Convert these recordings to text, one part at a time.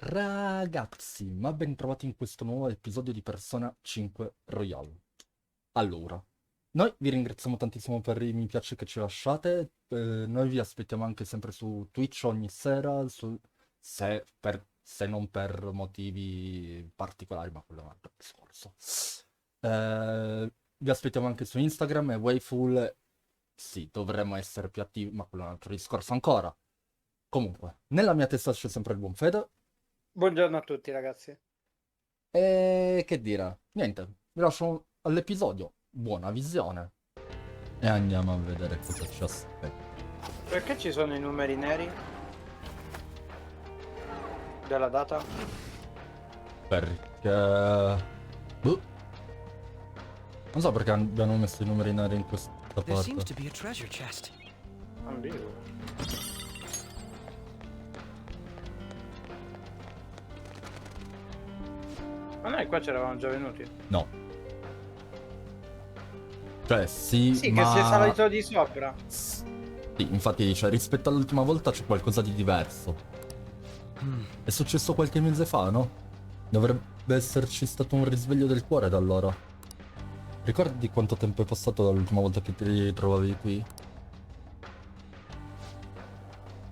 Ragazzi, ma ben trovati in questo nuovo episodio di Persona 5 Royal. Allora, noi vi ringraziamo tantissimo per i mi piace che ci lasciate, noi vi aspettiamo anche sempre su Twitch ogni sera, se non per motivi particolari, ma quello è un altro discorso. Vi aspettiamo anche su Instagram e WAVEFUL, sì, dovremmo essere più attivi, ma quello è un altro discorso ancora. Comunque, nella mia testa c'è sempre il buon Fede. Buongiorno a tutti ragazzi. E che dire? Niente, vi lascio all'episodio. Buona visione. E andiamo a vedere cosa ci aspetta. Perché ci sono i numeri neri della data? Perché... boh. Non so perché abbiano messo i numeri neri in questa There seems parte. to be a treasure chest. Ambiguo. Ma noi qua c'eravamo già venuti. No. Cioè, sì, Sì, ma... che sei salito di sopra. Sì, infatti, cioè, rispetto all'ultima volta c'è qualcosa di diverso. È successo qualche mese fa, no? Dovrebbe esserci stato un risveglio del cuore da allora. Ricordi quanto tempo è passato dall'ultima volta che ti ritrovavi qui?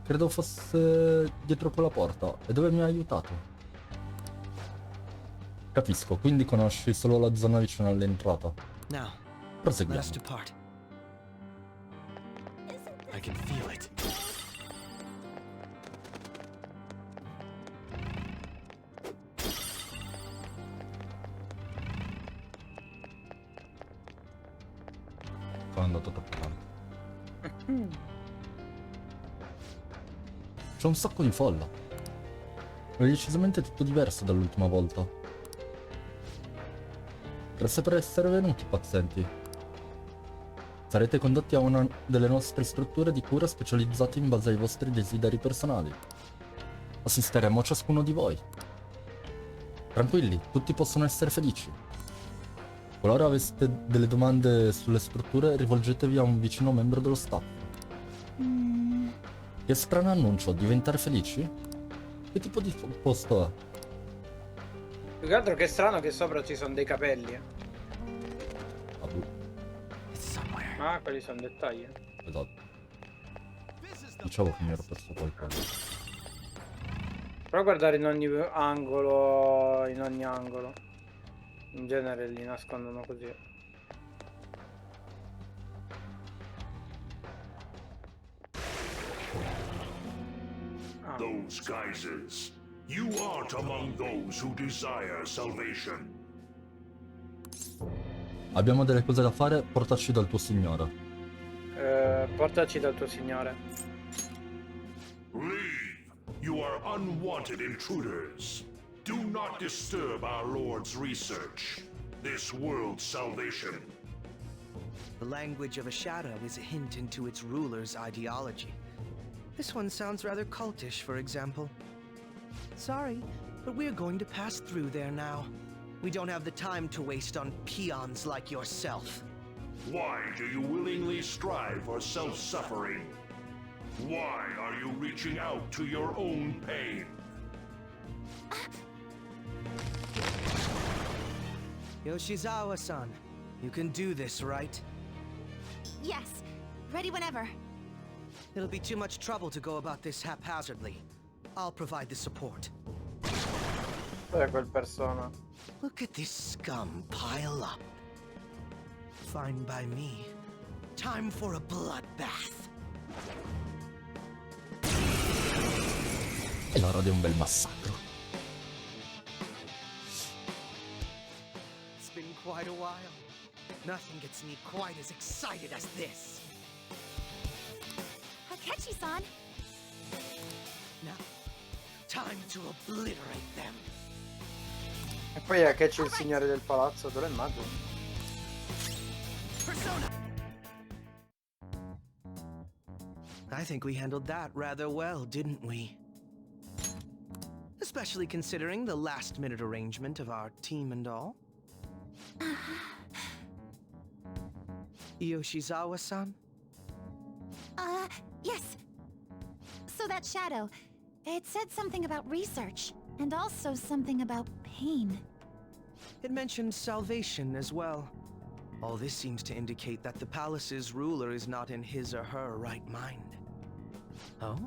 Credo fosse dietro quella porta. E dove mi ha aiutato? Capisco, quindi conosci solo la zona vicino all'entrata. Now, let Proseguiamo. us depart. I can feel it. Sono andato troppo avanti. C'è un sacco di folla. È decisamente tutto diverso dall'ultima volta. Grazie per essere venuti, pazienti. Sarete condotti a una delle nostre strutture di cura specializzate in base ai vostri desideri personali. Assisteremo a ciascuno di voi. Tranquilli, tutti possono essere felici. Qualora aveste delle domande sulle strutture, rivolgetevi a un vicino membro dello staff. Che strano annuncio, diventare felici? Che tipo di posto è? Più che altro che è strano che sopra ci sono dei capelli. Ah, boh, It's somewhere. Ah, quelli sono dettagli. esatto. Dicevo che mi ero perso qualcosa. Prova a guardare in ogni angolo, in ogni angolo. In genere li nascondono così. Ah. Those geysers. You aren't among those who desire salvation. Abbiamo delle cose da fare, portaci dal tuo signore. Portaci dal tuo signore. Leave. You are unwanted intruders. Do not disturb our Lord's research. This world's salvation. The language of a shadow is a hint into its ruler's ideology. This one sounds rather cultish, for example. Sorry, but we're going to pass through there now. We don't have the time to waste on peons like yourself. Why do you willingly strive for self-suffering? Why are you reaching out to your own pain? Yoshizawa-san, you can do this, right? Yes, ready whenever. It'll be too much trouble to go about this haphazardly. I'll provide the support. Dov'è quel persona? Look at this scum pile up. Fine by me. Time for a bloodbath. È l'ora di un bel massacro. It's been quite a while. Nothing gets me quite as excited as this. Akechi-san! Now, time to obliterate them. E poi è che c'è il signore del palazzo, te lo immagini? Persona! I think we handled that rather well, didn't we? Especially considering the last-minute arrangement of our team and all. Yoshizawa-san? Yes. So that shadow, it said something about research. And also something about pain. It mentioned salvation as well. All this seems to indicate that the palace's ruler is not in his or her right mind. Oh?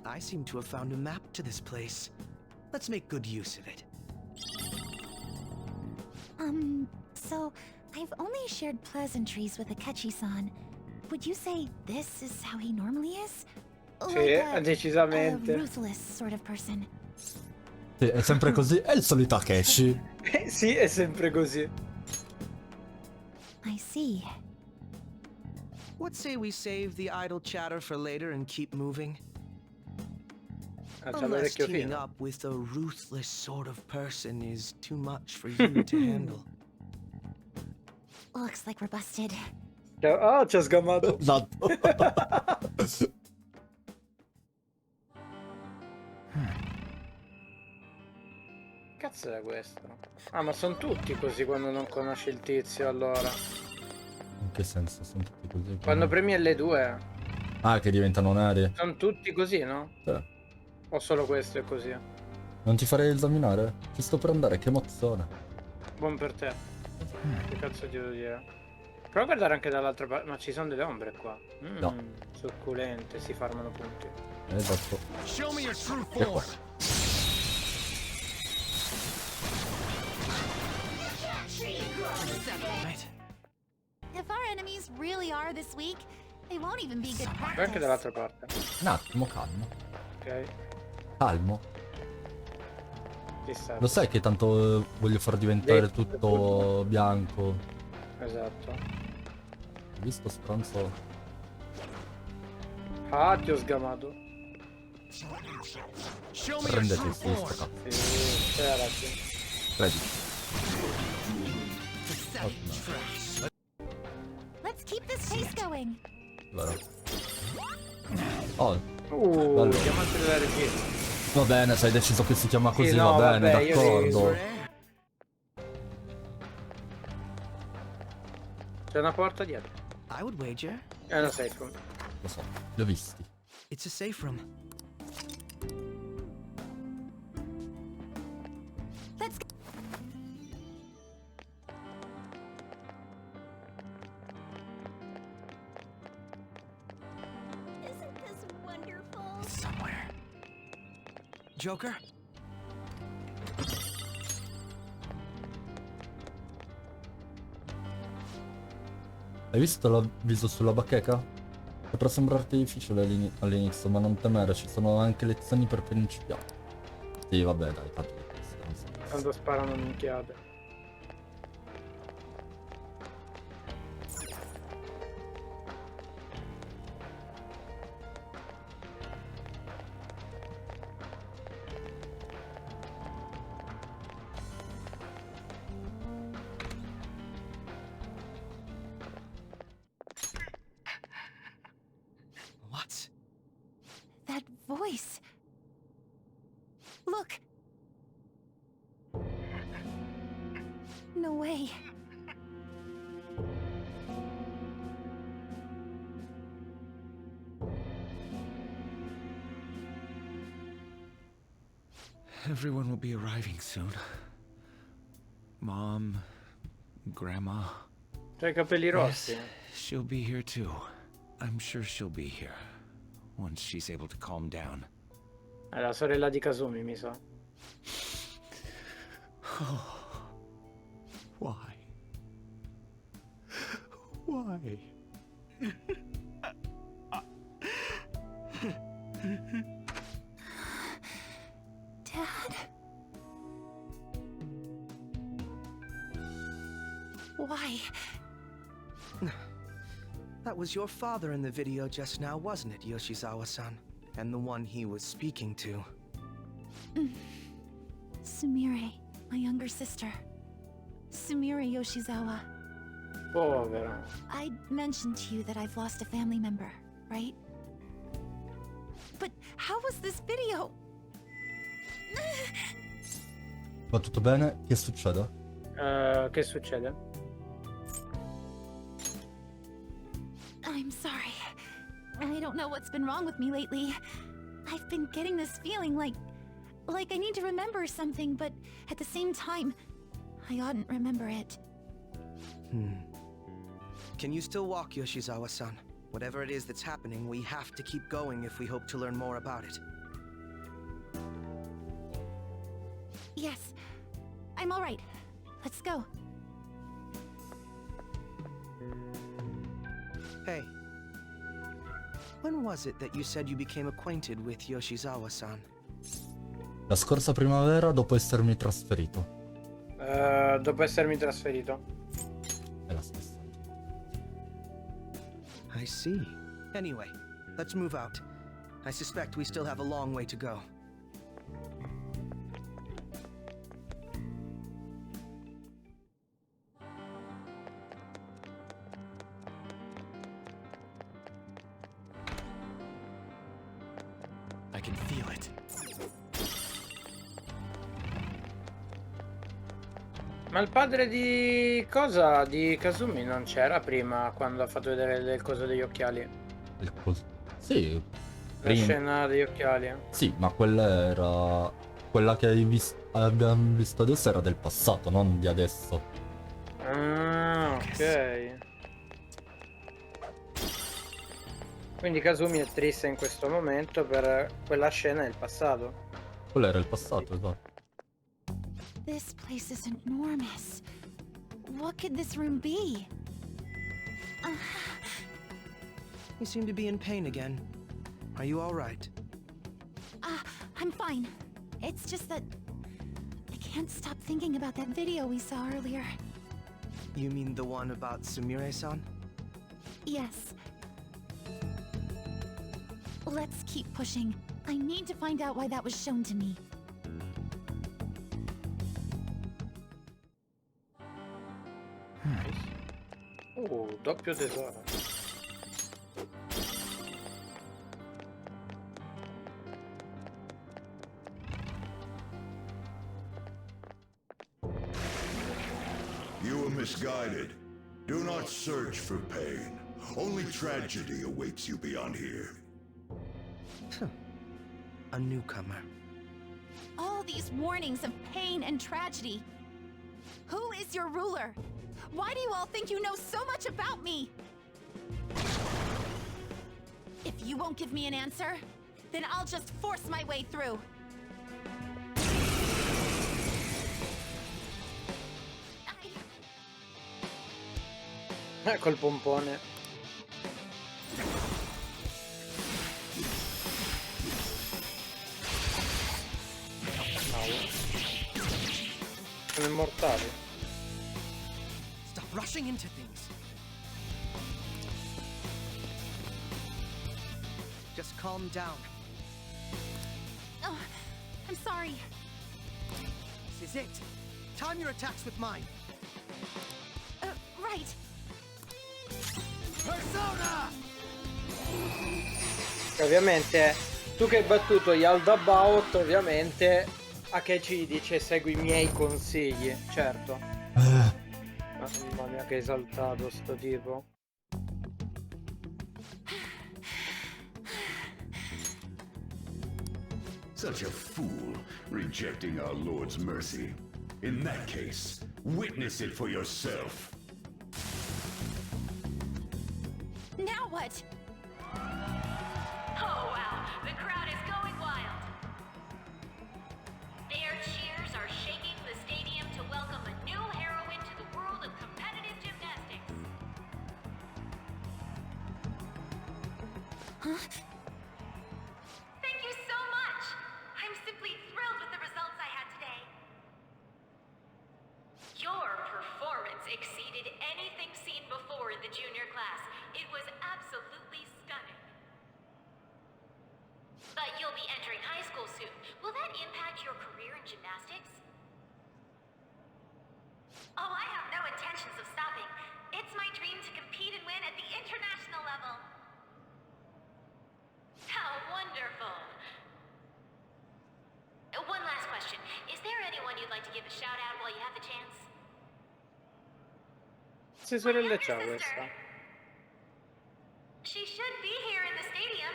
I seem to have found a map to this place. Let's make good use of it. So I've only shared pleasantries with Akechi-san. Would you say this is how he normally is? Sì, A decisamente. ruthless sort of person. Sì, è sempre così. È il solito Akeshi. Sì, è sempre così. I see. What say we save the idle chatter for later and keep moving? Ah, c'ha Unless l'orecchio teaming fino. up with a ruthless sort of person is too much for you to handle. Looks like we're busted. Ah, ci ha sgamato. Esatto. Cazzo è questo? Ah, ma sono tutti così quando non conosci il tizio, allora. In che senso sono tutti così? Quando premi L2, Ah, che diventano neri. sono tutti così, no? Sì. O solo questo è così? Non ti farei esaminare? Ci sto per andare, che emozione. Buon per te. Che cazzo ti devo dire? Prova a guardare anche dall'altra parte. Ma ci sono delle ombre qua. No. Succulente, si farmano punti. Esatto. Show me your true Che qua. form. Right. If our enemies really are this weak, they won't even be good Guarda anche practice. dall'altra parte. Un attimo, calmo. Ok. Calmo. Chissà. Lo sai che tanto voglio far diventare Detto tutto bianco. Esatto. Hai visto stronzo? Ah, ti ho sgamato. Show me your Prendete true il sto form. cazzo. Sì, c'era sì. Credi. Let's keep this pace going. Vero. Oh, bello. Diamante della regia. Va bene, se hai deciso che si chiama così, Sì, no, va bene, vabbè, io d'accordo. C'è una porta dietro. I would wager È una safe room. Lo so, li ho visti. it's a safe room. Let's go. Isn't this wonderful? It's somewhere. Joker? Hai visto l'avviso sulla bacheca? Potrà sembrarti difficile all'inizio, ma non temere, ci sono anche lezioni per principianti. Sì, vabbè, dai, tanto di questo, non so. Quando sparano minchiate. What? That voice. Look. No way. Everyone will be arriving soon. Mom, Grandma. C'hai i capelli rossi. She'll be here too. I'm sure she'll be here once she's able to calm down. È la sorella di Kasumi, mi sa. Why? Why? Dad? Why? That was your father in the video just now, wasn't it, Yoshizawa-san? And the one he was speaking to. Sumire, my younger sister. Sumire Yoshizawa. Povero. I mentioned to you that I've lost a family member, right? But how was this video? Va tutto bene? Che succede? Che succede? I'm sorry. I don't know what's been wrong with me lately. I've been getting this feeling like I need to remember something, but at the same time, I oughtn't remember it. Can you still walk, Yoshizawa-san? Whatever it is that's happening, we have to keep going if we hope to learn more about it. Yes, I'm all right. Let's go. Hey. When was it that you said you became acquainted with Yoshizawa-san? La scorsa primavera dopo essermi trasferito. Dopo essermi trasferito. È la stessa. I see. Anyway, let's move out. I suspect we still have a long way to go. I can feel it. Ma il padre di cosa? Di Kazumi non c'era prima quando ha fatto vedere il coso degli occhiali? Sì, La prima. scena degli occhiali? Sì, ma quella era... Quella che abbiamo visto adesso era del passato, non di adesso. Ah, ok. Quindi Kazumi è triste in questo momento per quella scena del passato. Quello era il passato, esatto. This place is enormous. What could this room be? You seem to be in pain again. Are you all right? I'm fine. It's just that I can't stop thinking about that video we saw earlier. You mean the one about Sumire-san? Yes. Let's keep pushing. I need to find out why that was shown to me. Doppio tesoro. You were misguided. Do not search for pain. Only tragedy awaits you beyond here. A newcomer. All these warnings of pain and tragedy. Who is your ruler? Why do you all think you know so much about me? If you won't give me an answer, then I'll just force my way through. Col pompone. Sono immortali. Stop rushing into things. Just calm down. Oh, I'm sorry. This is it. Time your attacks with mine. Right. Persona! Ovviamente, tu che hai battuto gli All About, ovviamente Akechi gli dice segui i miei consigli, certo. Mamma mia che esaltato sto tipo. Such a fool, rejecting our Lord's mercy. In that case, witness it for yourself. Now what? Oh wow, the crowd is going wild. Their cheers are shaking the stadium to welcome a new heroine to the world of competitive gymnastics. Huh? Thank you so much. I'm simply thrilled with the results I had today. Your performance exceeded anything seen before in the junior class. It was absolutely stunning. But you'll be entering high school soon. Will that impact your career in gymnastics? Oh, I have no intentions of stopping. It's my dream to compete and win at the international level. How wonderful. One last question. Is there anyone you'd like to give a shout out while you have the chance? Che sorella c'ha questa? She should be here in the stadium.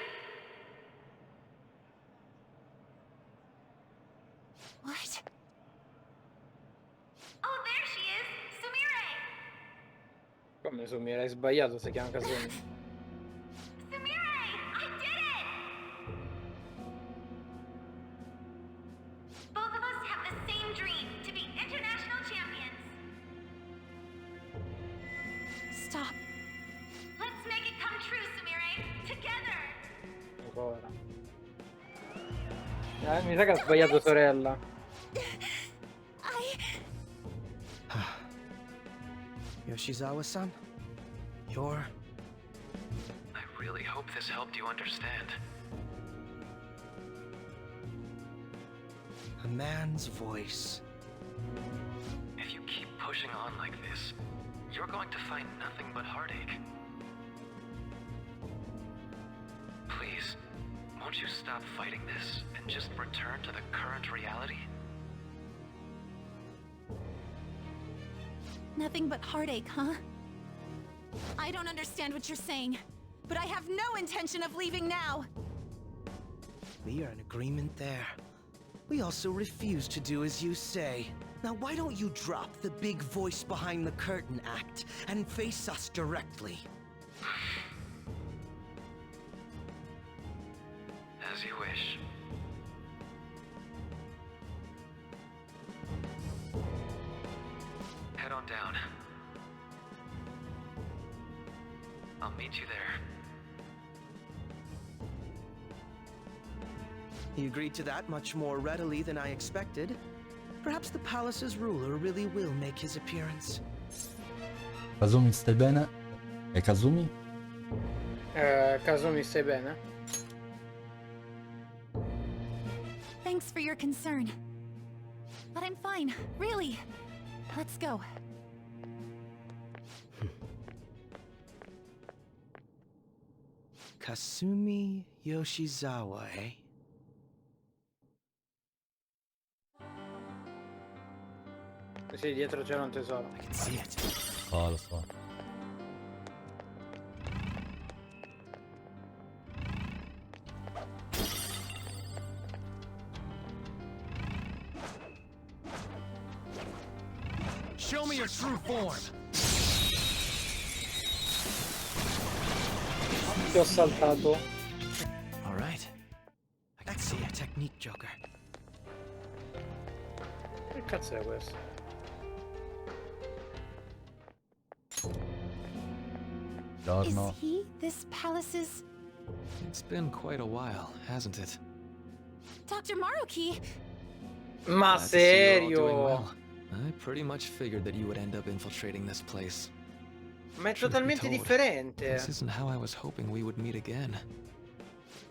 Come su, mi hai sbagliato, si chiama Kasumi. Sumire, I did it! Both of us have the same dream, to be international champions. Stop. Let's make it come true, Sumire. Together! Ancora. Mi sa che ha sbagliato sorella. Yoshizawa-san, you're... I really hope this helped you understand. a man's voice. If you keep pushing on like this, you're going to find nothing but heartache. Please, won't you stop fighting this and just return to the current reality? Nothing but heartache, huh? I don't understand what you're saying, but I have no intention of leaving now. We are in agreement there. We also refuse to do as you say. Now why don't you drop the big voice behind the curtain act and face us directly? As you wish. Head on down. I'll meet you there. He agreed to that much more readily than I expected. Perhaps the palace's ruler really will make his appearance. Kasumi, stai bene? E Kasumi? Kasumi, stai bene? Thanks for your concern. But I'm fine, really. Let's go. Kasumi Yoshizawa, eh? Sì, dietro c'era un tesoro. I can see it. Oh, lo so. Show me your true form! Ti ho saltato. All right. I can see a technique, Joker. Che cazzo è questo? Is Giorno. he this palace's... It's been quite a while, hasn't it? Dr. Maruki? Ma Glad to see you're all doing serio? well. I pretty much figured that you would end up infiltrating this place. Ma è Truth be totalmente told, differente. This isn't how I was hoping we would meet again.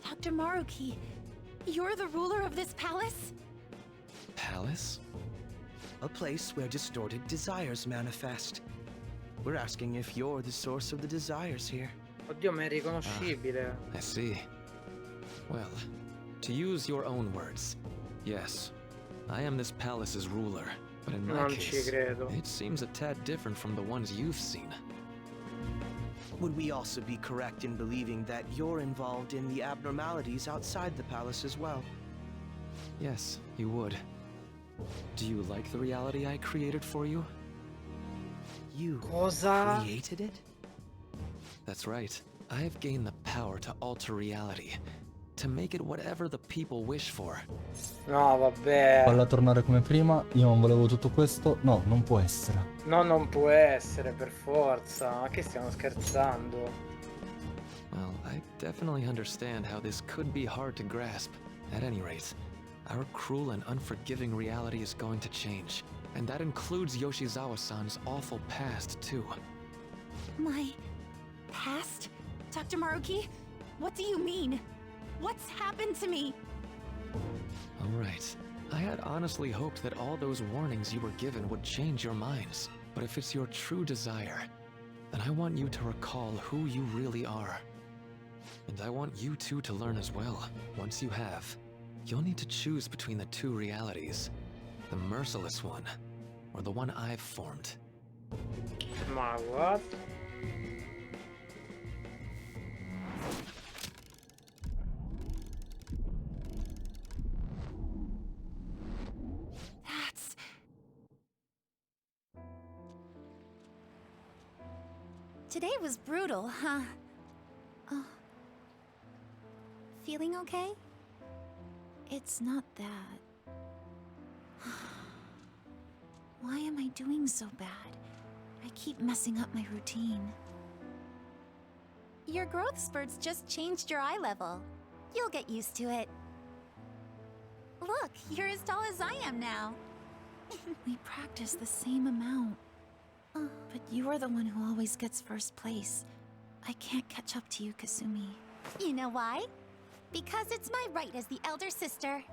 Dr. Maruki, you're the ruler of this palace? Palace? A place where distorted desires manifest. We're asking if you're the source of the desires here. Oddio, ma è riconoscibile. I see. Well, to use your own words, yes, I am this palace's ruler. But in my Non ci case, credo. it seems a tad different from the ones you've seen. Would we also be correct in believing that you're involved in the abnormalities outside the palace as well? Yes, you would. Do you like the reality I created for you? You Cosa? created it? That's right. I've gained the power to alter reality, to make it whatever the people wish for. No, vabbè. Falla tornare come prima. Io non volevo tutto questo. No, non può essere. No, non può essere, per forza. Ma che stiamo scherzando? Well, I definitely understand how this could be hard to grasp. At any rate, our cruel and unforgiving reality is going to change. And that includes Yoshizawa-san's awful past, too. My... past? Dr. Maruki? What do you mean? What's happened to me? All right. I had honestly hoped that all those warnings you were given would change your minds. But if it's your true desire, then I want you to recall who you really are. And I want you two to learn as well. Once you have, you'll need to choose between the two realities. The merciless one, or the one I've formed. Ma what? That's... Today was brutal, huh? Oh. Feeling okay? It's not that. Why am I doing so bad? I keep messing up my routine. Your growth spurts just changed your eye level. You'll get used to it. Look, you're as tall as I am now. We practice the same amount. But you are the one who always gets first place. I can't catch up to you, Kasumi. You know why? Because it's my right as the elder sister.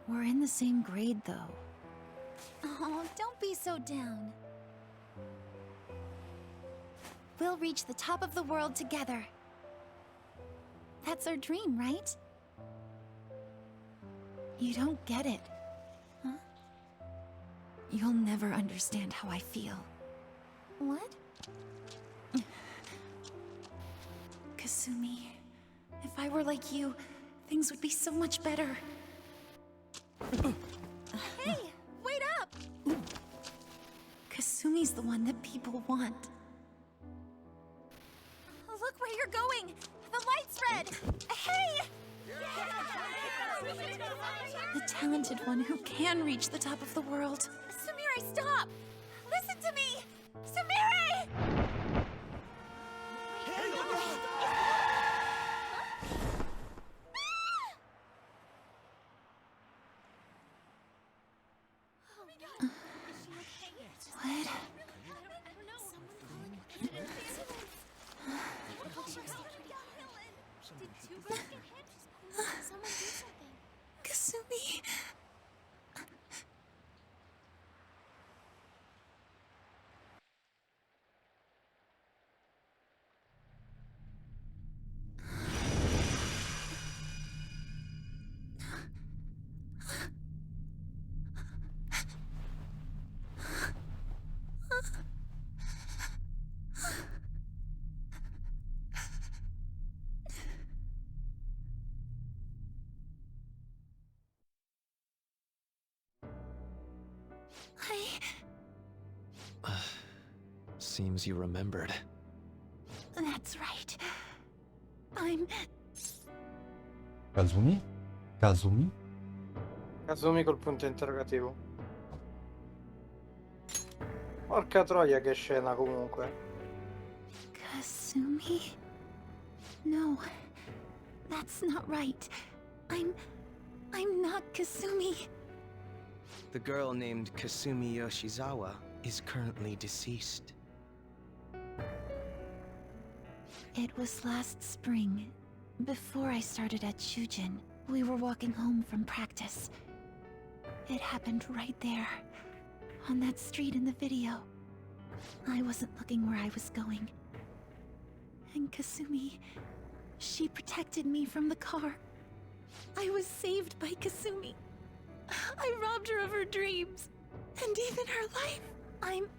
We're in the same grade, though. Oh, don't be so down. We'll reach the top of the world together. That's our dream, right? You don't get it. Huh? You'll never understand how I feel. What? Kasumi, if I were like you, things would be so much better. Hey, wait up! Kasumi's the one that people want. Look where you're going! The light's red! Hey! The talented one who can reach the top of the world. Sumire, stop! Listen to me! Sumire! What? Kasumi. Seems you remembered. That's right. I'm... Kazumi? Kazumi? Kasumi col punto interrogativo. Porca troia che scena comunque. Kasumi? No, that's not right. I'm not Kasumi. The girl named Kasumi Yoshizawa is currently deceased. It was last spring, before I started at Shujin. We were walking home from practice. It happened right there, on that street in the video. I wasn't looking where I was going. And Kasumi, she protected me from the car. I was saved by Kasumi. I robbed her of her dreams, and even her life. I'm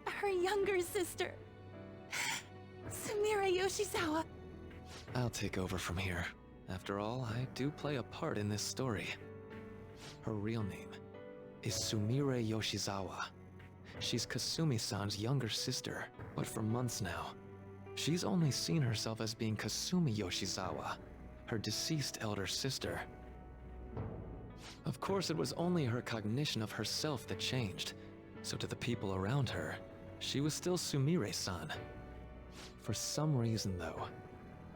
her younger sister. Sumire Yoshizawa. I'll take over from here. After all, I do play a part in this story. Her real name is Sumire Yoshizawa. She's Kasumi-san's younger sister, but for months now, she's only seen herself as being Kasumi Yoshizawa, her deceased elder sister. Of course, it was only her cognition of herself that changed, so to the people around her, she was still Sumire-san. For some reason, though,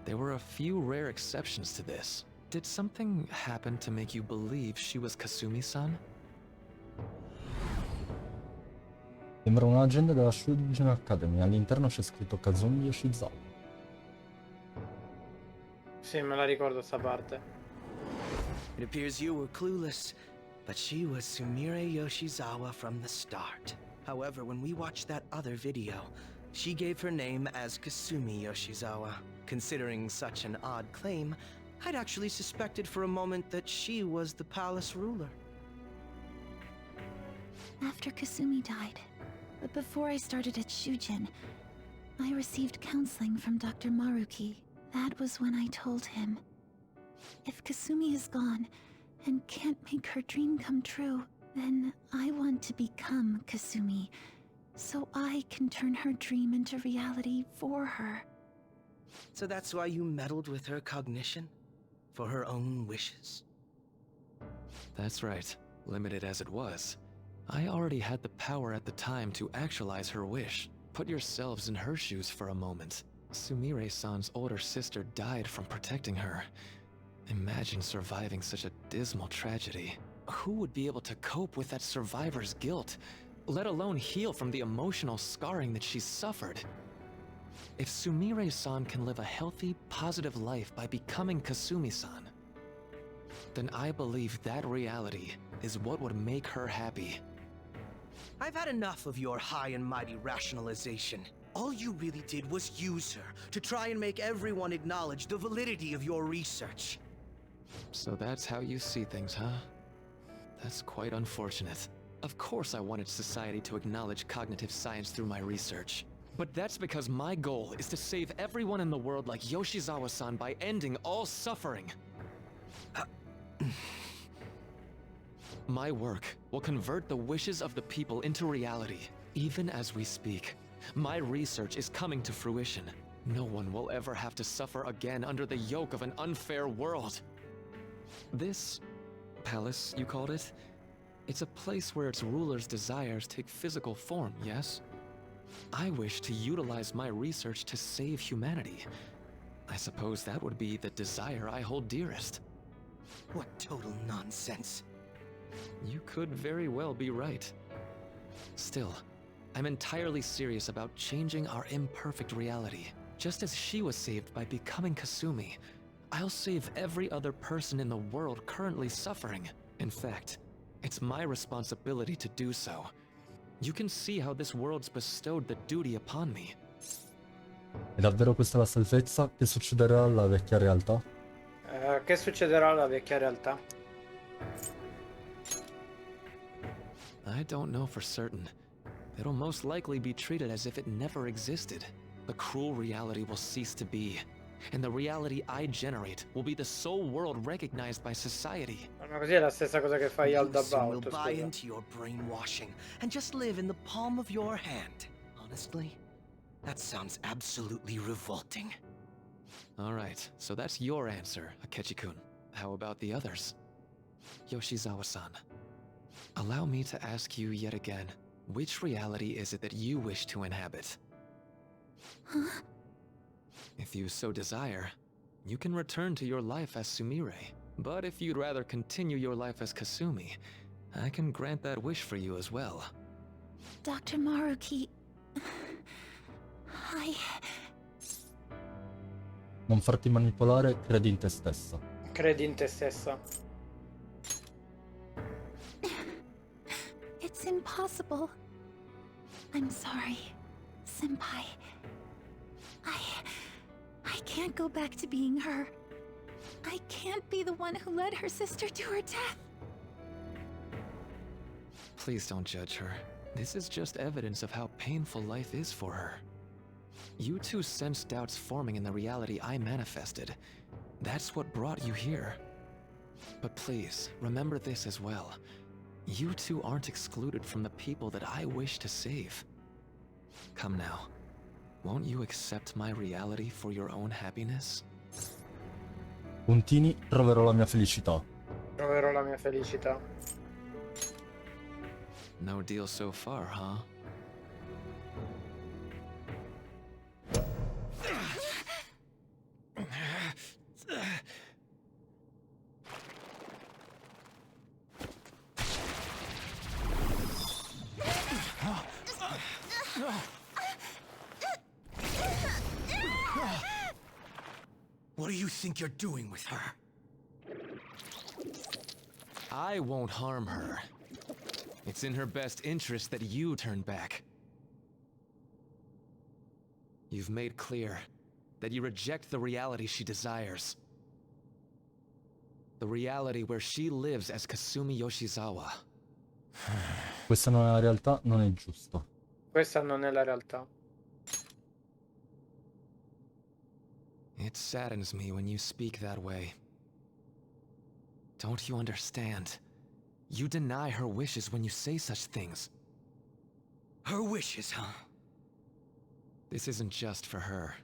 there were a few rare exceptions to this. Did something happen to make you believe she was Kasumi-san? Sembra un'agenda della Shujin Academy, all'interno c'è scritto Kazumi Yoshizawa. Sì, me la ricordo sta parte. It appears you were clueless, but she was Sumire Yoshizawa from the start. However, when we watched that other video, she gave her name as Kasumi Yoshizawa. Considering such an odd claim, I'd actually suspected for a moment that she was the palace ruler. After Kasumi died, but before I started at Shujin, I received counseling from Dr. Maruki. That was when I told him, if Kasumi is gone and can't make her dream come true, then I want to become Kasumi so I can turn her dream into reality for her. So that's why you meddled with her cognition? For her own wishes? That's right. Limited as it was, I already had the power at the time to actualize her wish. Put yourselves in her shoes for a moment. Sumire-san's older sister died from protecting her. Imagine surviving such a dismal tragedy. Who would be able to cope with that survivor's guilt, let alone heal from the emotional scarring that she's suffered? If Sumire-san can live a healthy, positive life by becoming Kasumi-san, then I believe that reality is what would make her happy. I've had enough of your high and mighty rationalization. All you really did was use her to try and make everyone acknowledge the validity of your research. So that's how you see things, huh? That's quite unfortunate. Of course I wanted society to acknowledge cognitive science through my research. But that's because my goal is to save everyone in the world like Yoshizawa-san by ending all suffering. My work will convert the wishes of the people into reality. Even as we speak, my research is coming to fruition. No one will ever have to suffer again under the yoke of an unfair world. This palace, you called it? It's a place where its ruler's desires take physical form, yes? I wish to utilize my research to save humanity. I suppose that would be the desire I hold dearest. What total nonsense. You could very well be right. Still, I'm entirely serious about changing our imperfect reality. Just as she was saved by becoming Kasumi, I'll save every other person in the world currently suffering. In fact, it's my responsibility to do so. You can see how this world's bestowed the duty upon me. È davvero questa la salvezza? Che succederà alla vecchia realtà? Che succederà alla vecchia realtà? I don't know for certain. It'll most likely be treated as if it never existed. The cruel reality will cease to be, and the reality I generate will be the sole world recognized by society. Ma così è la stessa cosa che fai al You soon will Dabout, buy scusa. into your brainwashing and just live in the palm of your hand. Honestly, that sounds absolutely revolting. All right, so that's your answer, Akechi-kun. How about the others? Yoshizawa-san, allow me to ask you yet again, which reality is it that you wish to inhabit? Huh? If you so desire, you can return to your life as Sumire. But if you'd rather continue your life as Kasumi, I can grant that wish for you as well. Dr. Maruki... Non farti manipolare, credi in te stessa. Credi in te stessa. It's impossible. I'm sorry, Senpai. I can't go back to being her. I can't be the one who led her sister to her death. Please don't judge her. This is just evidence of how painful life is for her. You two sensed doubts forming in the reality I manifested. That's what brought you here. But please, remember this as well. You two aren't excluded from the people that I wish to save. Come now. Won't you accept my reality for your own happiness? Puntini, troverò la mia felicità. Troverò la mia felicità. No deal so far, huh? What do you think you're doing with her? I won't harm her. It's in her best interest that you turn back. You've made clear that you reject the reality she desires. The reality where she lives as Kasumi Yoshizawa. Questa non è la realtà, non è giusto. Questa non è la realtà. It saddens me when you speak that way. Don't you understand? You deny her wishes when you say such things. Her wishes, huh? This isn't just for her.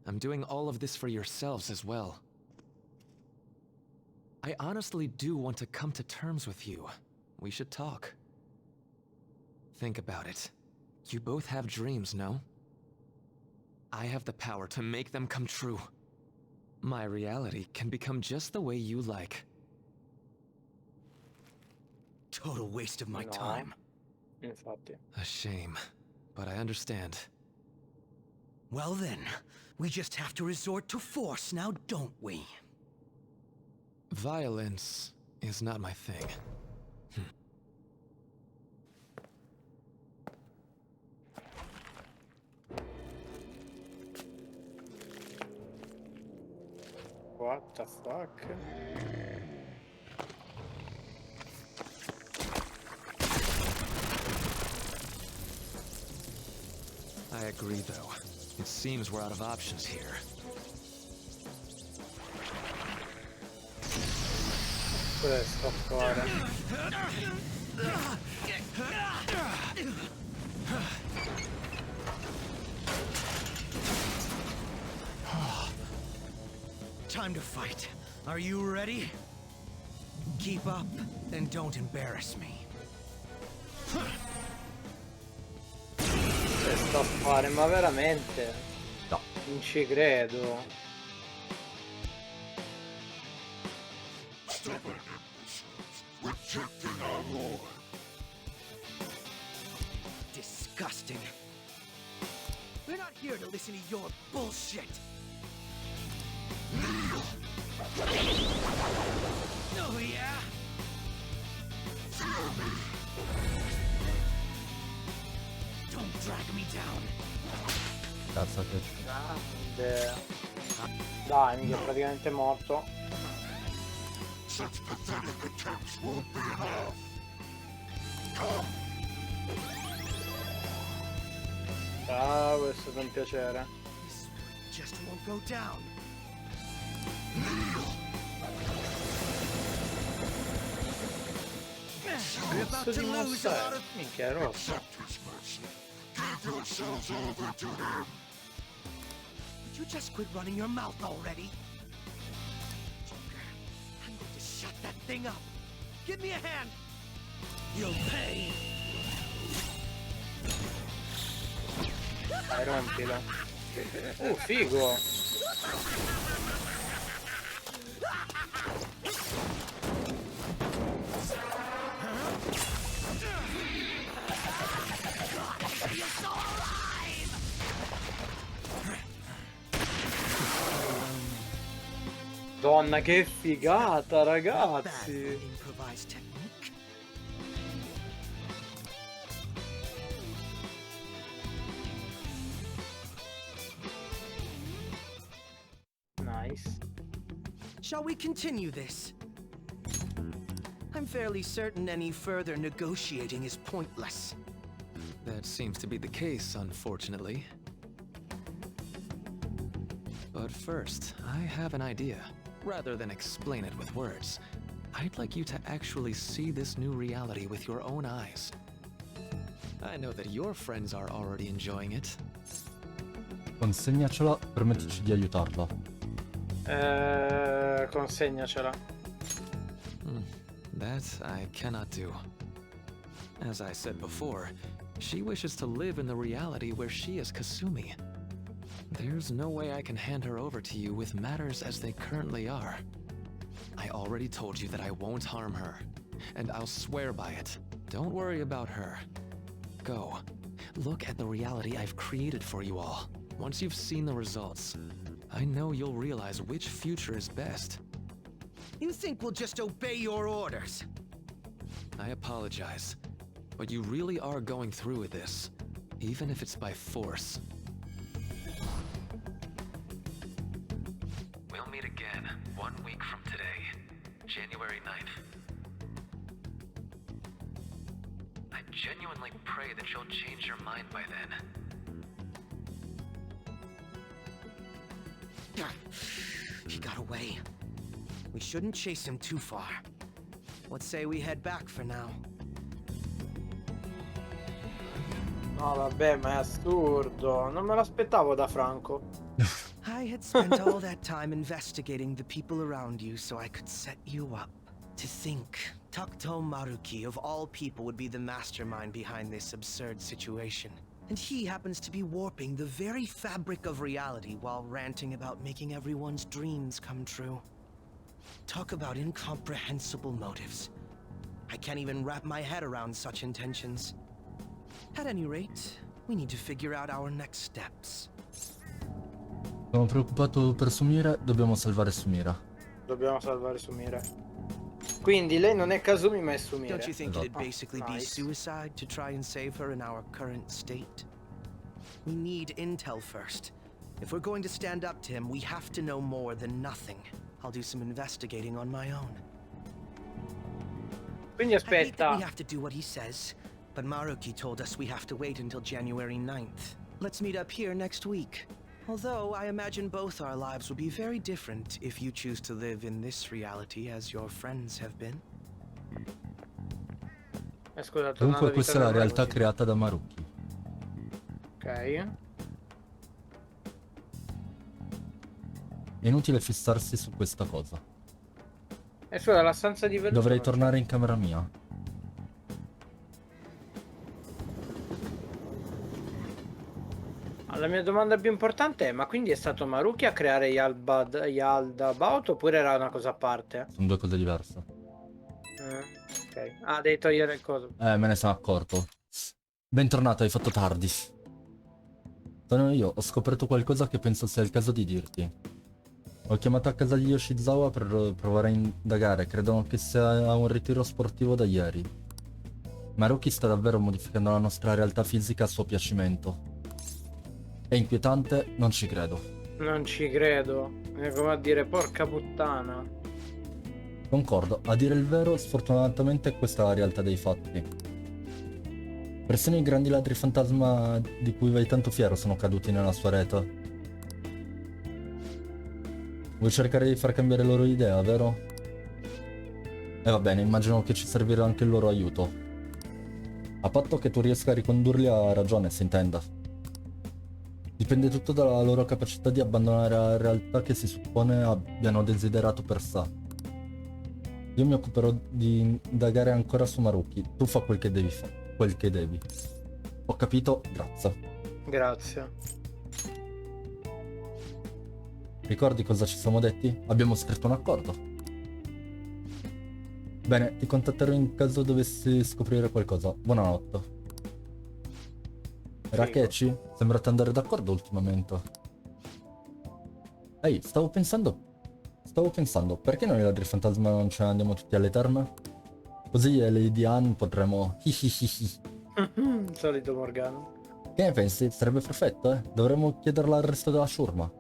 I'm doing all of this for yourselves as well. I honestly do want to come to terms with you. We should talk. Think about it. You both have dreams, no? I have the power to make them come true. My reality can become just the way you like. Total waste of my No. time. Infatti. A shame, but I understand. Well then, we just have to resort to force now, don't we? Violence is not my thing. What the fuck? I agree, though. It seems we're out of options here. Cos'è sto a fare? Time to fight. Are you ready? Keep up and don't embarrass me. Che sto a fare? Ma veramente? No. Non ci credo. Disgusting. We're not here to listen to your bullshit. Oh yeah? Don't drag me down. Cazzo che... Grande. Dai, mica è praticamente morto. Such pathetic attempts won't be enough. Ah, questo è un piacere. This just won't go down. We're about Cazzo to di lose a lot mossa of... è? Minchia, è rosso. Accept his mercy. Give yourselves over to him. Would you just quit running your mouth already? Joker, I'm going to shut that thing up. Give me a hand. You'll pay. Dai, rompilo. Figo. Donna, che figata, Bad ragazzi. improvised technique. Nice. Shall we continue this? I'm fairly certain any further negotiating is pointless. That seems to be the case, unfortunately. But first, I have an idea. Rather than explain it with words, I'd like you to actually see this new reality with your own eyes. I know that your friends are already enjoying it. Consegnacela, permettici di aiutarla. Consegnacela. That I cannot do. As I said before, she wishes to live in the reality where she is Kasumi. There's no way I can hand her over to you with matters as they currently are. I already told you that I won't harm her, and I'll swear by it. Don't worry about her. Go. Look at the reality I've created for you all. Once you've seen the results, I know you'll realize which future is best. You think we'll just obey your orders? I apologize, but you really are going through with this, even if it's by force. We'll meet again 1 week from today, January 9th. I genuinely pray that you'll change your mind by then. He got away. We shouldn't chase him too far. Let's say we head back for now. No, vabbè, ma è assurdo. Non me l'aspettavo da Franco. I had spent all that time investigating the people around you so I could set you up. To think, Takuto Maruki of all people would be the mastermind behind this absurd situation. And he happens to be warping the very fabric of reality while ranting about making everyone's dreams come true. Talk about incomprehensible motives. I can't even wrap my head around such intentions. At any rate, we need to figure out our next steps. Sono preoccupato per Sumire, dobbiamo salvare Sumira. Dobbiamo salvare Sumire. Quindi lei non è Kazumi ma è Sumire. Don't you think it'd Oh, basically be nice. suicide to try and save her in our current state? We need intel first. If we're going to stand up to him, we have to know more than nothing. I'll do some investigating on my own. Quindi I hate that aspetta. we have to do what he says, but Maruki told us we have to wait until January 9th. Let's meet up here next week. Although I imagine both our lives will be very different if you choose to live in this reality as your friends have been. Scusa, tornando Comunque a questa è vita la normale, realtà così. creata da Maruki. Ok. È inutile fissarsi su questa cosa. E scusa, la stanza di velluto Dovrei non c'è. tornare in camera mia. La mia domanda più importante è: ma quindi è stato Maruki a creare Yaldabaoth oppure era una cosa a parte? Sono due cose diverse. Ok. Ah, devi togliere il coso. Me ne sono accorto. Bentornato, hai fatto tardi. Sono io, ho scoperto qualcosa che penso sia il caso di dirti. Ho chiamato a casa di Yoshizawa per provare a indagare, credono che sia un ritiro sportivo da ieri. Maruki sta davvero modificando la nostra realtà fisica a suo piacimento. È inquietante, non ci credo. Non ci credo. È come a dire porca puttana. Concordo, a dire il vero, sfortunatamente questa è la realtà dei fatti. Persino i grandi ladri fantasma di cui vai tanto fiero sono caduti nella sua rete. Vuoi cercare di far cambiare loro idea, vero? E va bene, immagino che ci servirà anche il loro aiuto. A patto che tu riesca a ricondurli a ragione, si intenda. Dipende tutto dalla loro capacità di abbandonare la realtà che si suppone abbiano desiderato per sé. Io mi occuperò di indagare ancora su Maruki. Tu fa quel che devi fare. Quel che devi. Ho capito, grazie. Grazie. Ricordi cosa ci siamo detti? Abbiamo scritto un accordo. Bene, ti contatterò in caso dovessi scoprire qualcosa. Buonanotte. Rakechi, sembrate andare d'accordo ultimamente. Ehi, stavo pensando, perché noi ladri fantasma non ce ne andiamo tutti alle terme? Così io e Lady Anne potremo Solito Morgano. Che ne pensi? Sarebbe perfetto, eh? Dovremmo chiederla al resto della ciurma.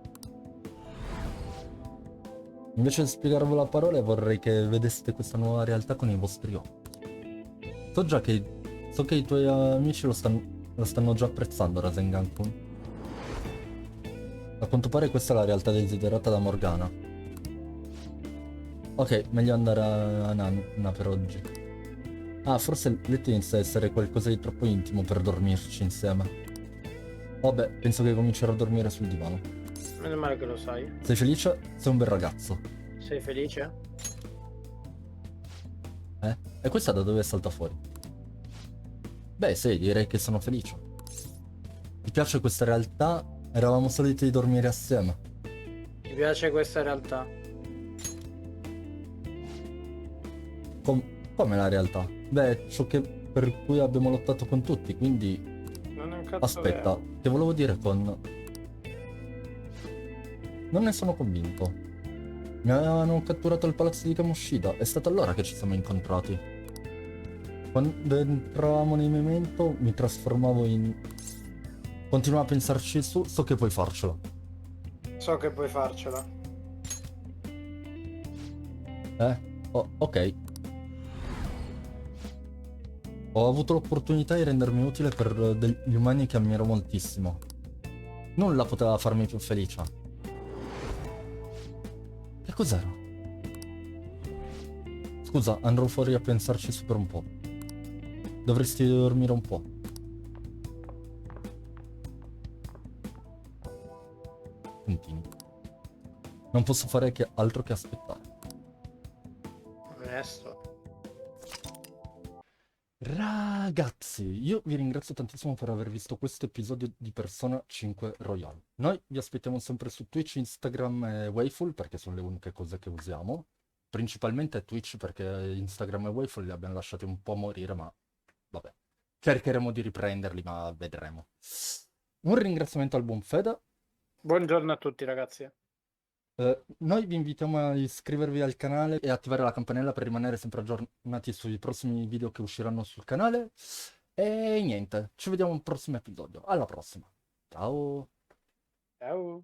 Invece di spiegarvelo a parole vorrei che vedeste questa nuova realtà con i vostri occhi. So che i tuoi amici lo stanno già apprezzando, Rasengan-kun. A quanto pare questa è la realtà desiderata da Morgana. Ok, meglio andare a Nanna per oggi. Ah, forse il letto inizia a essere qualcosa di troppo intimo per dormirci insieme. Vabbè, penso che comincerò a dormire sul divano. Meno male che lo sai. Sei felice? Sei un bel ragazzo. Sei felice? E questa da dove salta fuori? Beh, sì, direi che sono felice. Ti piace questa realtà? Eravamo soliti dormire assieme. Ti piace questa realtà? Come la realtà? Beh, ciò che per cui abbiamo lottato con tutti, quindi... Non è un cazzo Aspetta, vero. che volevo dire con... Non ne sono convinto. Mi avevano catturato al palazzo di Kamoshida, è stato allora che ci siamo incontrati. Quando entravamo nei Memento mi trasformavo in... Continua a pensarci su, so che puoi farcela. So che puoi farcela. Oh, ok. Ho avuto l'opportunità di rendermi utile per degli umani che ammiro moltissimo. Nulla poteva farmi più felice. Che cos'era? Scusa, andrò fuori a pensarci su per un po'. Dovresti dormire un po'. Non posso fare altro che aspettare. Onesto. Ragazzi, io vi ringrazio tantissimo per aver visto questo episodio di Persona 5 Royal. Noi vi aspettiamo sempre su Twitch, Instagram e WAVEFUL perché sono le uniche cose che usiamo. Principalmente Twitch perché Instagram e WAVEFUL li abbiamo lasciati un po' morire, ma vabbè. Cercheremo di riprenderli, ma vedremo. Un ringraziamento al buon Fede. Buongiorno a tutti ragazzi. Noi vi invitiamo a iscrivervi al canale e attivare la campanella per rimanere sempre aggiornati sui prossimi video che usciranno sul canale. E niente, ci vediamo al prossimo episodio. Alla prossima. Ciao! Ciao.